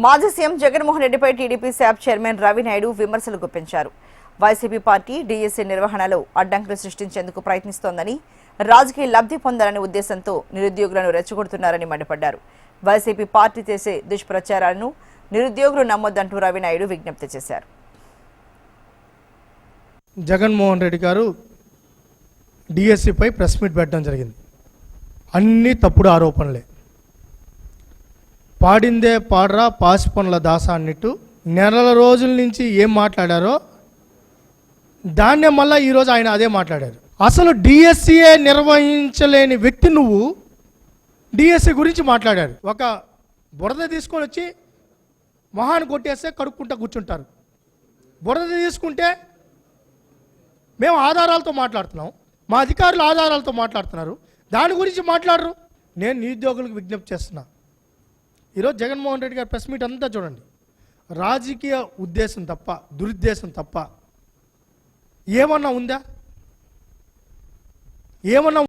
మాజీ సీఎం జగన్మోహన్ రెడ్డిపై TDP SAAP chairman Ravi Naidu విమర్శలు గుప్పించారు. వైసీపీ పార్టీ డీఎస్సీ నిర్వహణలో అడ్డంకులు సృష్టించేందుకు ప్రయత్నిస్తోందని, రాజకీయ లబ్ధి పొందాలనే ఉద్దేశంతో నిరుద్యోగులను రెచ్చగొడుతున్నారని మండిపడ్డారు. వైసీపీ పార్టీ చేసే దుష్ప్రచారాలను నిరుద్యోగులు నమ్మొద్దంటూ రవి నాయుడు విజ్ఞప్తి చేశారు. జగన్మోహన్ రెడ్డి గారు డిఎస్సిపై ప్రెస్ మీట్ పెట్టడం జరిగింది. అన్ని తప్పుడు ఆరోపణలే. పాడిందే పాడరా పాసి పనుల దాస అన్నట్టు నెలల రోజుల నుంచి ఏం మాట్లాడారో దాన్నే మళ్ళీ ఈరోజు ఆయన అదే మాట్లాడారు. అసలు డిఎస్సిఏ నిర్వహించలేని వ్యక్తి నువ్వు డిఎస్సి గురించి మాట్లాడారు. ఒక బురద తీసుకొని వచ్చి మొహాన్ని కొట్టేస్తే కడుక్కుంటా కూర్చుంటారు. బురద తీసుకుంటే మేము ఆధారాలతో మాట్లాడుతున్నాం, మా అధికారులు ఆధారాలతో మాట్లాడుతున్నారు, దాని గురించి మాట్లాడరు. నేను నిరుద్యోగులకు విజ్ఞప్తి చేస్తున్నా. ఈరోజు జగన్మోహన్ రెడ్డి గారి ప్రెస్ మీట్ అంతా చూడండి, రాజకీయ ఉద్దేశం తప్ప, దురుద్దేశం తప్ప ఏమన్నా ఉందా? ఏమన్నా